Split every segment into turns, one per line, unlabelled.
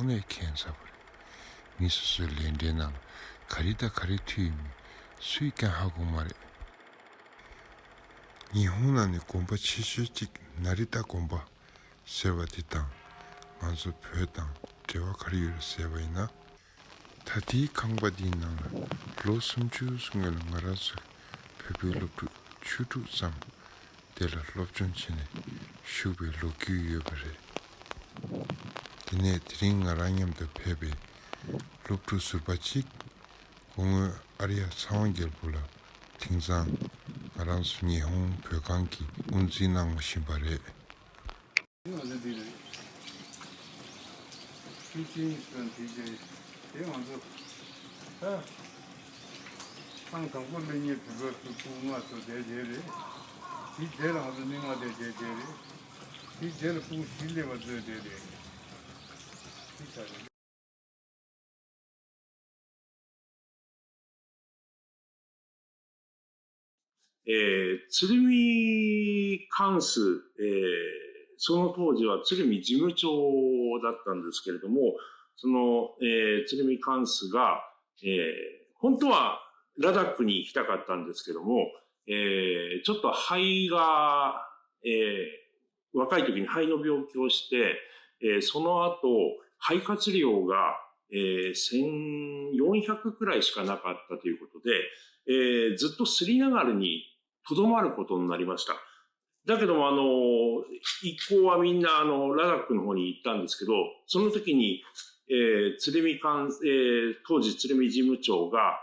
혼의 캔사브레 미스스 렌데나 가리다 가리튀미 수익하고 말해 일본안에 공부 치실직 나리다 공부 세바디당 만수 표당 대화 가리를 세바이나 다디 강바디나 로숨주 승을 말아서 페벨로프 추두삼 데라 롭존치네 슈베 로규여버레 디네 드링아랑염도 페베 롭투스바치 공을 아리아 상황결 불러 팅상 아란스 일본 벽안기 운진항 신발에
鶴見貫数、その当時は鶴見事務長だったんですけれども、その、鶴見貫数が、本当はラダックに行きたかったんですけども、ちょっと肺が、若い時に肺の病気をして、その後、肺活量が、1400くらいしかなかったということで、ずっとスリナガルにとどまることになりました。だけども、一行はみんな、ラダックの方に行ったんですけど、その時に、鶴見当時鶴見事務長が、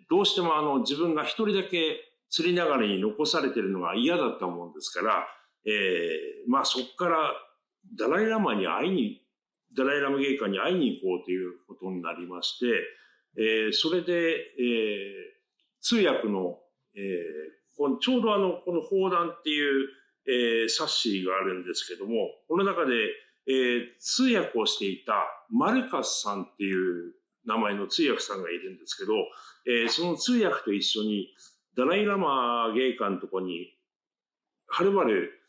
どうしても自分が一人だけ釣りながらに残されているのが嫌だったもんですから、まあそこからダライラマ芸家に会いに行こうということになりまして、それで、通訳の、ちょうどこの砲弾っていう、冊子があるんですけども、この中で、通訳をしていたマルカスさんっていう名前の通訳さんがいるんですけど、その通訳と一緒にダライラマ芸家のとこにはるばる、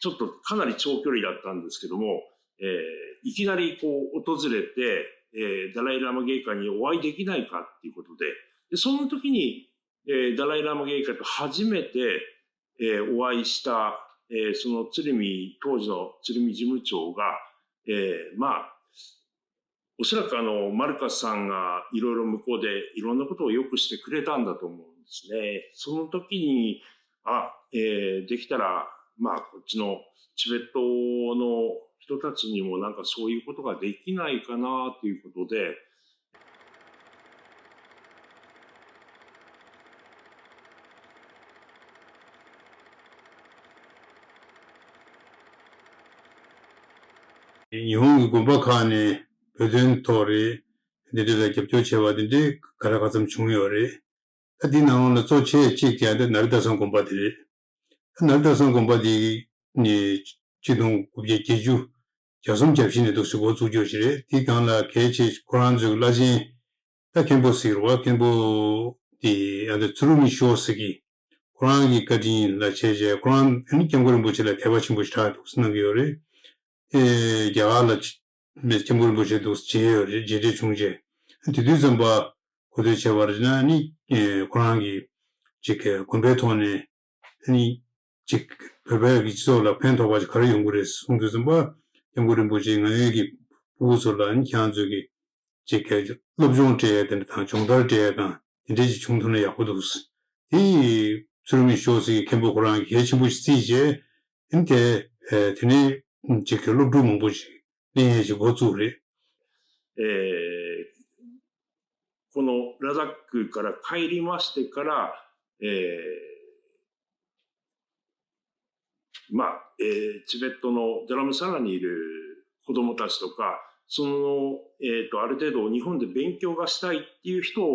ちょっとかなり長距離だったんですけども、いきなりこう訪れて、ダライラマ芸家にお会いできないかっていうことで、その時に、ダライラマ芸家と初めて、お会いした、その当時の鶴見事務長が、まあ、おそらくマルカスさんがいろいろ向こうでいろんなことをよくしてくれたんだと思うんですね。その時に、できたら、まあ、こっちのチベットの人たちにもなんかそういうことができないかなということで、
日本語ばかに、プレゼントリ、ででキャプチャーチェワでで、カラカズムチュンヨリ。ディナのそチェチェキャでナルダソンコンバティ。ナルダソンコンバティに、チドンコビエキジュ、ジャソンキャプシネとすごつじょしれ。ティカンラケチ、コランズ、ラジン、ダケンボシルワ、ケンボティ、ツルミショーセギ。コランギカディン、ラチェジェ、コラン、ニキャンゴルンボチラ、テバチンボチタート、スナギヨリ。ギャワラチ、メチャムルボチェドスチェヨリ、ジェジェチュンジェ。ティデュザンバ、コデチェワラジナに、コランギ、チェケ、コンベトネ、に、チェケ、ペベギチソーラ、ペントワジカリヨングレス、ウンドゥザンバ、ヤンゴルンボチェがエギ、ウーソラ、ニキャンズギ、チェケ、ロブジョンチェテンタン、チョンダルチェガン、デジチュントネヤホドス。い、ツルミショーシ、ケンボコランギ、ヘチムシティジェ、ンテ、テネ、チェケ、ロブジョンボチ、ネジゴツウレ。
このラダックから帰りましてから、まあ、チベットのダラムサラにいる子供たちとか、ある程度日本で勉強がしたいっていう人を、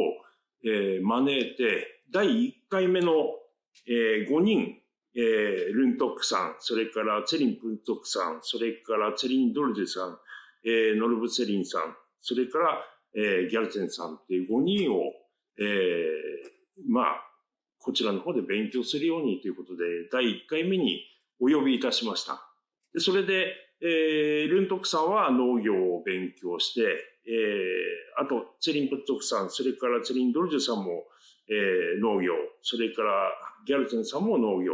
招いて、第1回目の、5人、ルントックさん、それからツェリン・プントックさん、それからツェリン・ドルジェさん、ノルブ・ツェリンさん、それから、ギャルツェンさんっていう5人を、まあ、こちらの方で勉強するようにということで、第1回目にお呼びいたしました。でそれで、ルントクさんは農業を勉強して、あと、ツェリンプッツォクさん、それからツェリンドルジュさんも、農業、それからギャルツェンさんも農業。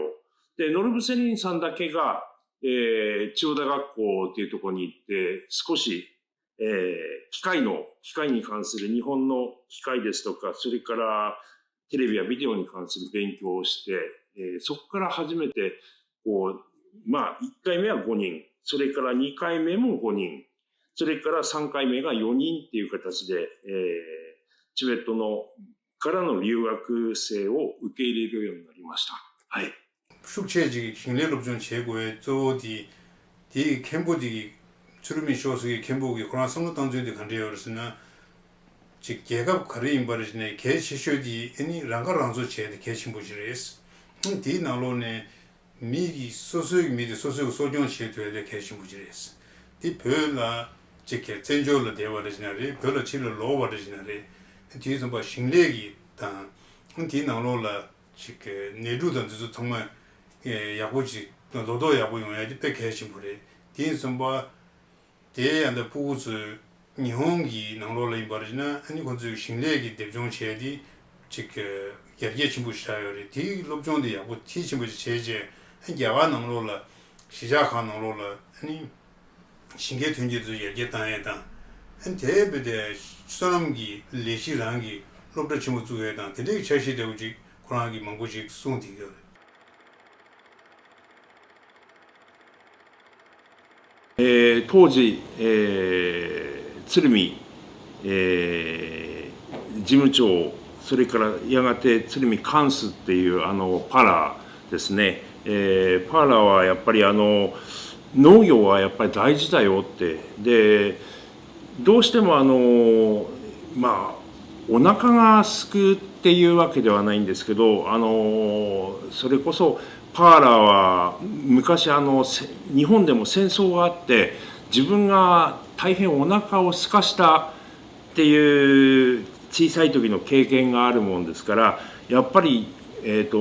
で、ノルブセリンさんだけが、千代田学校っていうところに行って、少し、機械に関する日本の機械ですとか、それからテレビやビデオに関する勉強をして、そこから初めて、こう、まあ、1回目は5人、それから2回目も5人、それから3回目が4人っていう形で、チベットからの留学生を受け入れるようになりました。はい。
숙제지 킹레롭존 최고의 조디 디 캠보디 주름이 쇼스기 캠보기 코로나 선거 당중에 간대요. 그래서나 즉 개가 가르임 버리네 개 시쇼디 아니 랑가랑조 제데 개신부지레스 디 나로네 미기 소소기 미디 소소 소종 시도에 개신부지레스 디 별나 즉 전조로 대화르지나리 별로 치를 로버르지나리 뒤에서 뭐 신뢰기 디 나로라 즉 내루던도 정말 야구지 너도 야구 용야지 백해신 분이 뒤에서 대안의 부부스 일본기 나로를 버리나 아니 건주 신뢰기 대중체디 즉 여기에 친구시라요. 뒤 롭종도 야구 티친부지 제제 야와 나로라 시작한 나로라 아니 신계 튼지도 얘기 당했다. 한 대비대 수산기 레시랑기 롭도 친구 주에다 되게 제시되고지 그러기 망고지 송디겨
当時、鶴見、事務長、それからやがて鶴見カンスっていうパラですね、パラはやっぱり農業はやっぱり大事だよって。で、どうしてもまあお腹がすくっていうわけではないんですけど、それこそパーラーは昔日本でも戦争があって自分が大変お腹を空かしたっていう小さい時の経験があるもんですから、やっぱり、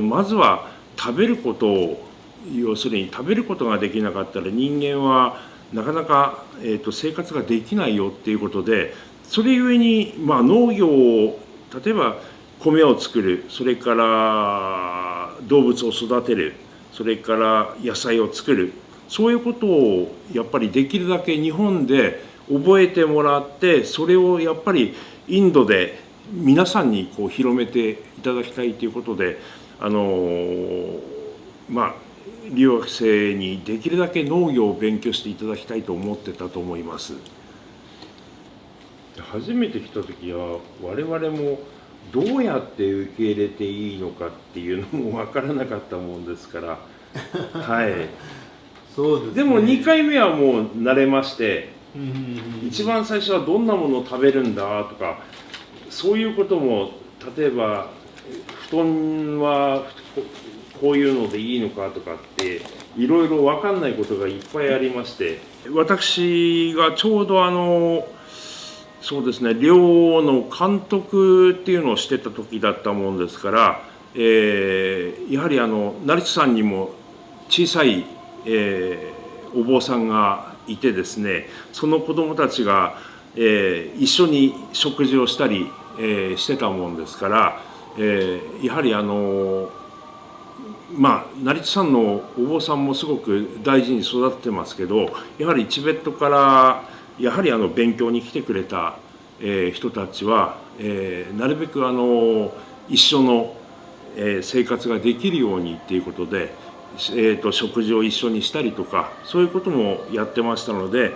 まずは食べることを、要するに食べることができなかったら人間はなかなか、生活ができないよっていうことで、それゆえに、まあ、農業を例えば米を作る、それから動物を育てる、それから野菜を作る、そういうことをやっぱりできるだけ日本で覚えてもらって、それをやっぱりインドで皆さんにこう広めていただきたいということで、まあ留学生にできるだけ農業を勉強していただきたいと思ってたと思います。初めて来た時は我々もどうやって受け入れていいのかっていうのも分からなかったもんですからはい。
そうですね。
でも2回目はもう慣れまして、一番最初はどんなものを食べるんだとか、そういうことも、例えば布団はこういうのでいいのかとかっていろいろ分かんないことがいっぱいありまして、私がちょうどそうですね、寮の監督っていうのをしてた時だったもんですから、やはり成津さんにも小さい、お坊さんがいてですね、その子どもたちが、一緒に食事をしたり、してたもんですから、やはりまあ成津さんのお坊さんもすごく大事に育ててますけど、やはりチベットからやはり勉強に来てくれた、人たちは、なるべく一緒の、生活ができるようにっていうことで、食事を一緒にしたりとか、そういうこともやってましたので、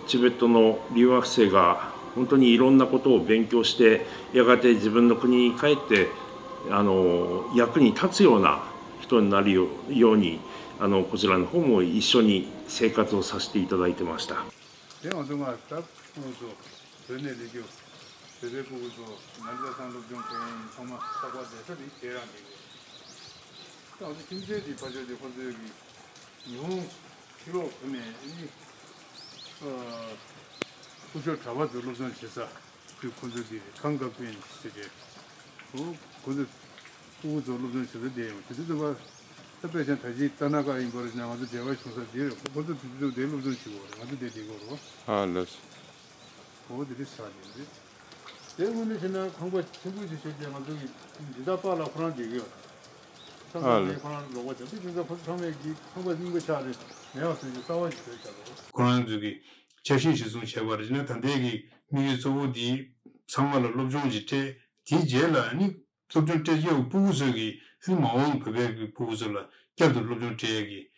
チベットの留学生が本当にいろんなことを勉強して、やがて自分の国に帰って役に立つような人になるようにこちらの方も一緒に生活をさせていただいてました。
특별히 다시 떠나가 이거를 그냥 아주 대화 중서 뒤에 그것도 내로 좀 치고 아주 대대고로
알았어.
그거들이 사는데 대부분은 지나 한국 친구 주시지 아주 지다빠라 그런 얘기요. 상당히 그런 로고죠. 진짜 처음에 한국 인거 차를 내가 이제 싸워지 되잖아. 그런 저기 제신 시중 제거르지는 단대기 미주소디 상말로 롭종지테 디제라 아니 롭종테지요 부수기 마음 그게 부수라 걔도 롭종테기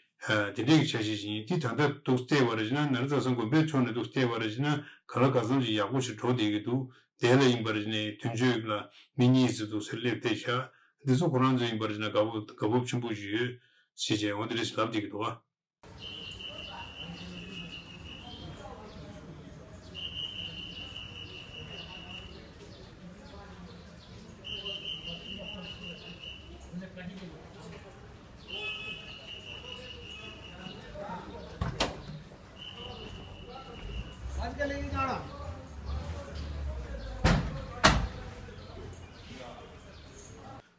디데기 제시신이 디단다 도스테버르지는 나르서 선고 배촌에 도스테버르지는 가라가슴지 야고시 조디기도 대레인 버르지네 튼주글라 미니즈도 셀레테샤 그래서 그런 적인 버르지나 가법 첨부주의 시제 오늘의 스랍디기도 와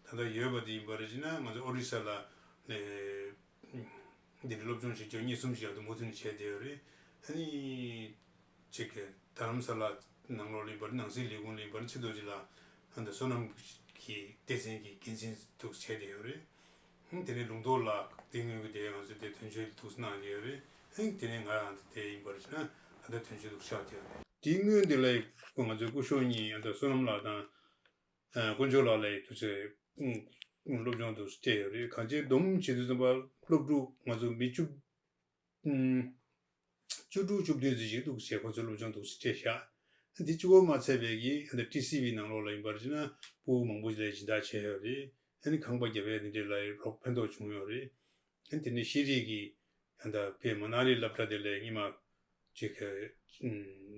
다들 여버디 버르지나 먼저 오리살라 네 디벨롭 중시 정리 숨지야도 모든 제대로리 아니 제게 다음 살라 남로리 버는 낭시 리군리 버는 치도지라 한데 소남 기 대생기 긴신 또 제대로리 데네 롱돌라 띵이 되어서 대 텐실 투스나리리 행테네 가한테 버르지나 한데 텐실도 샤티야 띵은들레 공아주 구쇼니 한데 소남라다 군조라레 투제 롭정도 스테어리 간제 너무 제대로 봐 롭루 맞아 미주 주루 줍되지도 세고서 롭정도 스테샤 디주고 마세베기 근데 TCV 나로라 버지나 부 몽부지레 진다 체어리 아니 강박제베 니들라이 롭펜도 중요리 근데 시리기 한다 페모나리 랍라델레 이마 제게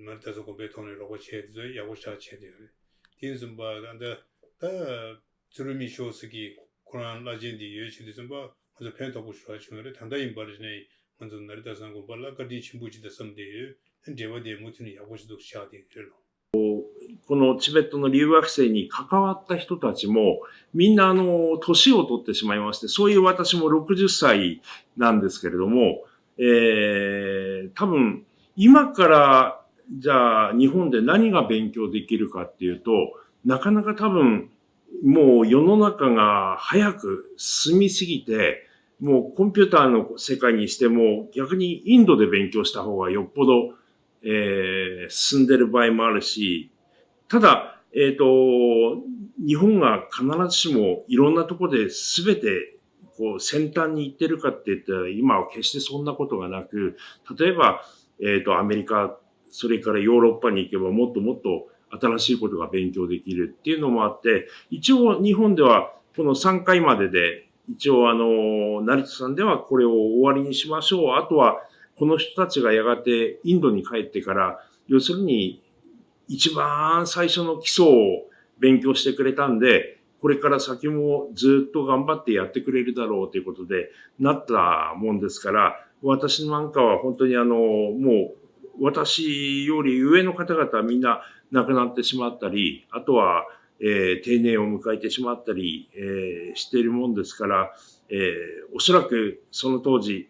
말타서 고베톤을 로고 체드 야고샤 체드 디즈바 간다 다 주름이 쇼스기 코란 라젠디 예치디슨 바 먼저 펜토고 쇼아치노레 단다인 버지네 먼저 나리다산 고 발라가디 친부지다 섬데 데와데 무트니 야고시도 샤디 르로
このチベットの留学生に関わった人たちも、みんな年を取ってしまいまして、そういう私も60歳なんですけれども、多分、今から、じゃあ、日本で何が勉強できるかっていうと、なかなか多分、もう世の中が早く進みすぎて、もうコンピューターの世界にしても、逆にインドで勉強した方がよっぽど進んでる場合もあるし、ただ、日本が必ずしもいろんなところで全てこう先端に行ってるかって言ったら今は決してそんなことがなく、例えば、アメリカ、それからヨーロッパに行けばもっともっと新しいことが勉強できるっていうのもあって、一応日本ではこの3回までで、一応成田さんではこれを終わりにしましょう。あとは、この人たちがやがてインドに帰ってから、要するに一番最初の基礎を勉強してくれたんで、これから先もずっと頑張ってやってくれるだろうということでなったもんですから、私なんかは本当にもう私より上の方々はみんな亡くなってしまったり、あとは、定年を迎えてしまったり、しているもんですから、おそらくその当時、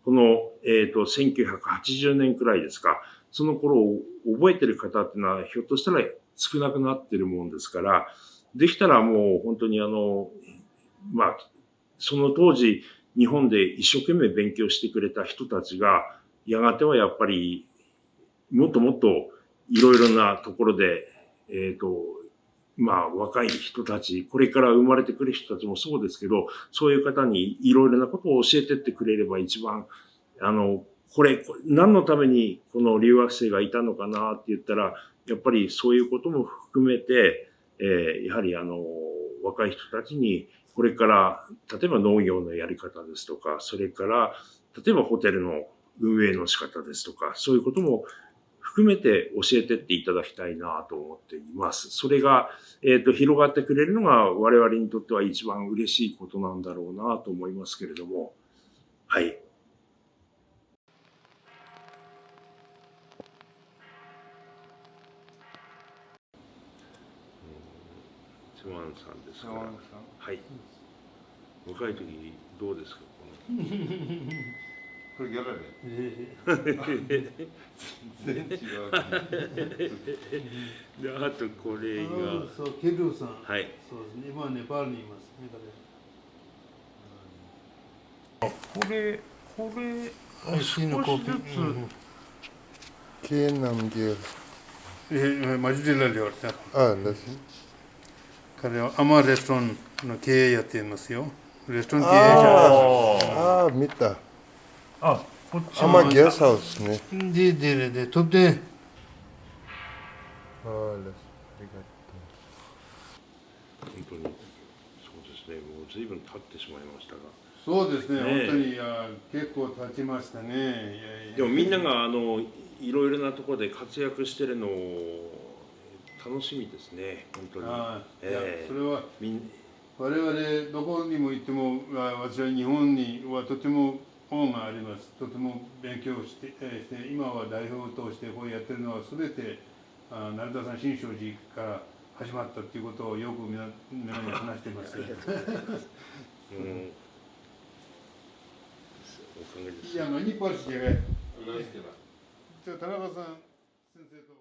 この、1980年くらいですか、その頃を覚えてる方っていうのはひょっとしたら少なくなってるもんですから、できたらもう本当にその当時日本で一生懸命勉強してくれた人たちが、やがてはやっぱりもっともっといろいろなところで、若い人たち、これから生まれてくる人たちもそうですけど、そういう方にいろいろなことを教えてってくれれば一番、これ何のためにこの留学生がいたのかなって言ったら、やっぱりそういうことも含めて、やはり若い人たちにこれから例えば農業のやり方ですとか、それから例えばホテルの運営の仕方ですとか、そういうことも含めて教えてっていただきたいなと思っています。それが、広がってくれるのが我々にとっては一番嬉しいことなんだろうなと思いますけれども、はい。ワンさんですから。はい。若い時どうですか？
これギャラね。全然違う。
で、あとこれが、
そう、ケドゥさん。
はい。
そうですね。今はネパールにいます。
これ、
足のコピー。
ケーナムゲル。
マジでラリオさ。
あ、です。
彼はアマレストランの経営やっていますよ。レストラン経営者。
ああ、見た。
あ、こっち
アマゲスハウスね。
で、飛んで。
ああ、です。ありがとう。
本当に、そうですね。もう随分経ってしまいましたが。
そうですね。
ねえ
本当に結構経ちましたね。
でもみんながいろいろなところで活躍してるのを楽しみですね。本当に。
いや、それは我々どこにも行っても、私は日本にはとても恩があります。とても勉強して、今は代表としてこうやってるのは全て成田山新勝寺から始まったということをよく皆に話しています。
おかげです。
いや、не пользуйся. 田中さん先生と。